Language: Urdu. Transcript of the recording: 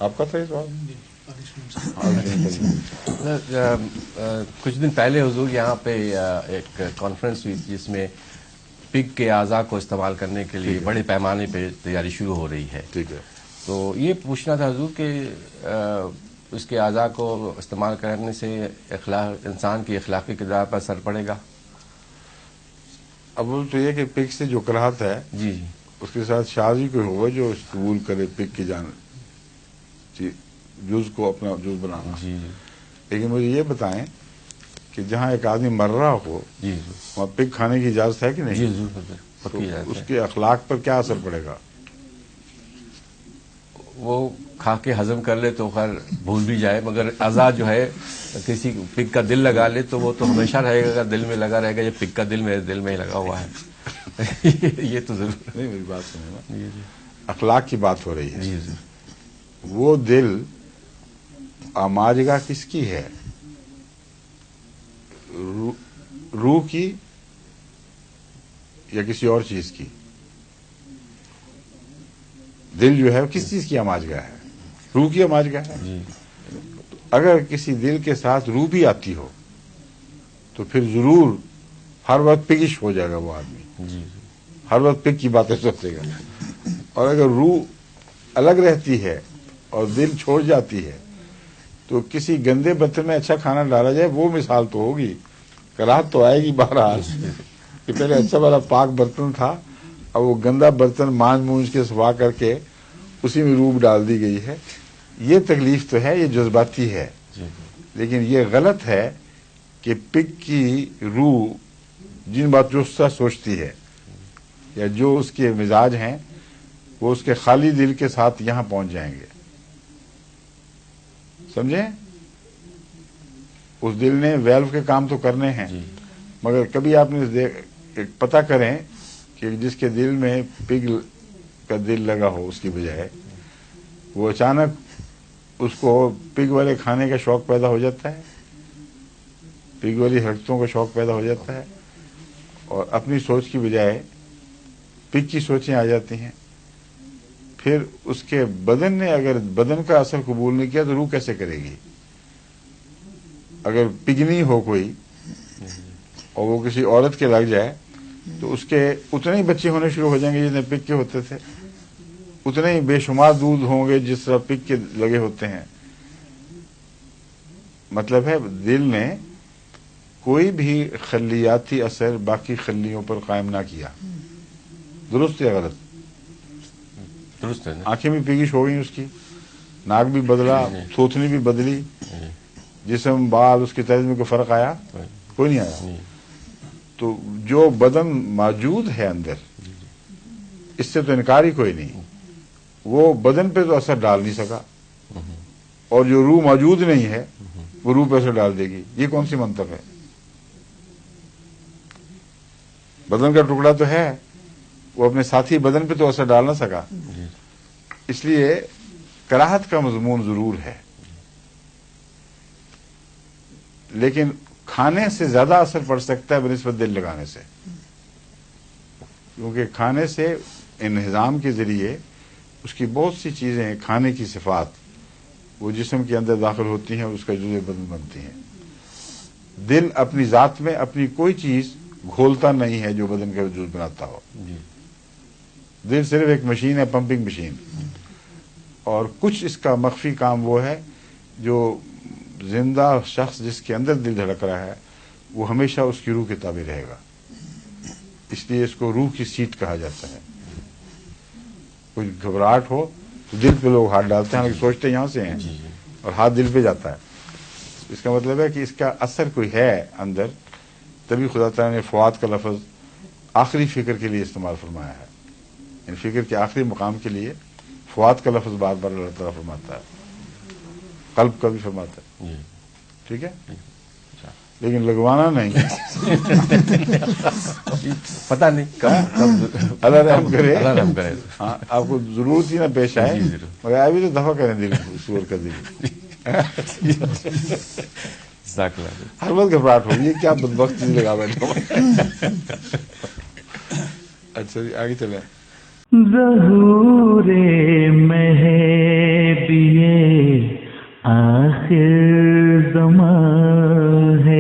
آپ کا تھا یہ سوال؟ کچھ دن پہلے حضور یہاں پہ ایک کانفرنس ہوئی تھی جس میں پگ کے اعضاء کو استعمال کرنے کے لیے بڑے پیمانے پہ تیاری شروع ہو رہی ہے. ٹھیک ہے. تو یہ پوچھنا تھا حضور کہ اس کے اعضاء کو استعمال کرنے سے انسان کی اخلاقی کردار پر اثر پڑے گا؟ اول تو یہ کہ پگ سے جو کراہت ہے جی جی اس کے ساتھ شاذ کوئی ہوگا جو قبول کرے پگ کی جان جز کو اپنا جز بنانا. جی جی لیکن مجھے یہ بتائیں کہ جہاں ایک آدمی مر رہا ہو جی وہاں پگ کھانے کی اجازت ہے کہ نہیں؟ جی ضرور تو پکی جاتا اس ہے. کے اخلاق پر کیا اثر پڑے گا؟ وہ کھا کے ہضم کر لے تو خیر بھول بھی جائے، مگر اعضاء جو ہے کسی پگ کا دل لگا لے تو وہ تو ہمیشہ رہے گا، دل میں لگا رہے گا. یہ پگ کا دل میرے دل میں ہی لگا ہوا ہے. یہ تو ضرور نہیں، میری بات سنیں نا. جی جی اخلاق کی بات ہو رہی ہے. جی جی وہ دل آماجگاہ کس کی ہے؟ روح کی یا کسی اور چیز کی؟ دل جو ہے وہ کس چیز کی آماجگاہ ہے؟ روح کی آماجگاہ ہے. جی اگر کسی دل کے ساتھ روح بھی آتی ہو تو پھر ضرور ہر وقت پگش ہو جائے گا وہ آدمی، جی ہر وقت پگ کی باتیں سوچے گا. اور اگر روح الگ رہتی ہے اور دل چھوڑ جاتی ہے تو کسی گندے برتن میں اچھا کھانا ڈالا جائے وہ مثال تو ہوگی، کراہت تو آئے گی بہرحال کہ پہلے اچھا والا پاک برتن تھا اب وہ گندا برتن مانج مونج کے صفا کر کے اسی میں روح ڈال دی گئی ہے. یہ تکلیف تو ہے، یہ جذباتی ہے. جی لیکن یہ غلط ہے کہ پگ کی روح جن باتوں سے سوچتی ہے یا جو اس کے مزاج ہیں وہ اس کے خالی دل کے ساتھ یہاں پہنچ جائیں گے. سمجھیں؟ اس دل نے ویلو کے کام تو کرنے ہیں، جی مگر کبھی آپ نے پتہ کریں کہ جس کے دل میں پگ کا دل لگا ہو اس کی بجائے وہ اچانک اس کو پگ والے کھانے کا شوق پیدا ہو جاتا ہے، پگ والی حرکتوں کا شوق پیدا ہو جاتا ہے اور اپنی سوچ کی بجائے پگ کی سوچیں آ جاتی ہیں. پھر اس کے بدن نے اگر بدن کا اثر قبول نہیں کیا تو روح کیسے کرے گی؟ اگر پگنی ہو کوئی اور وہ کسی عورت کے لگ جائے تو اس کے اتنے ہی بچے ہونے شروع ہو جائیں گے جتنے پگ کے ہوتے تھے، اتنے ہی بے شمار دودھ ہوں گے جس طرح پگ کے لگے ہوتے ہیں. مطلب ہے دل نے کوئی بھی خلیاتی اثر باقی خلیوں پر قائم نہ کیا. درست یا غلط؟ درست ہے. آنکھیں بھی پگش ہو گئی اس کی، ناک بھی بدلا، تھوتنی بھی بدلی، جسم بال اس کے طرز میں کوئی فرق آیا؟ کوئی نہیں آیا. تو جو بدن موجود ہے اندر اس سے تو انکار ہی کوئی نہیں، وہ بدن پہ تو اثر ڈال نہیں سکا اور جو روح موجود نہیں ہے وہ روح پہ اثر ڈال دے گی. یہ کون سی منطق ہے؟ بدن کا ٹکڑا تو ہے، وہ اپنے ساتھی بدن پہ تو اثر ڈال نہ سکا. اس لیے کراہت کا مضمون ضرور ہے، لیکن کھانے سے زیادہ اثر پڑ سکتا ہے بنسبت دل لگانے سے، کیونکہ کھانے سے انہضام کے ذریعے اس کی بہت سی چیزیں، کھانے کی صفات وہ جسم کے اندر داخل ہوتی ہیں اور اس کا جزء بدن بنتی ہیں. دل اپنی ذات میں اپنی کوئی چیز گھولتا نہیں ہے جو بدن کا وجود بناتا ہو. دل صرف ایک مشین ہے، پمپنگ مشین، اور کچھ اس کا مخفی کام وہ ہے جو زندہ شخص جس کے اندر دل دھڑک رہا ہے وہ ہمیشہ اس کی روح کے تابع رہے گا. اس لیے اس کو روح کی سیٹ کہا جاتا ہے. کوئی گھبراہٹ ہو تو دل پہ لوگ ہاتھ ڈالتے ہیں، سوچتے یہاں سے ہیں اور ہاتھ دل پہ جاتا ہے. اس کا مطلب ہے کہ اس کا اثر کوئی ہے اندر، تبھی خدا تعالیٰ نے فؤاد کا لفظ آخری فکر کے لیے استعمال فرمایا ہے. ان فکر کے آخری مقام کے لیے فؤاد کا لفظ بار بار اللہ تعالیٰ فرماتا ہے، قلب کا بھی فرماتا ہے. ٹھیک ہے، لیکن لگوانا نہیں. پتہ نہیں کب اللہ رحم کرے. اللہ رحم کرے. ہاں، آپ کو ضرورت ہی نہ پیش آئے، مگر آئے بھی تو دفع کریں دل سور کا دل. ہر وقت گھبراہٹ ہوگی، یہ کیا بدبخت چیز لگا بیٹھا ہوں. اچھا جی، آگے چلیں. ظہور مہدی آخر زمان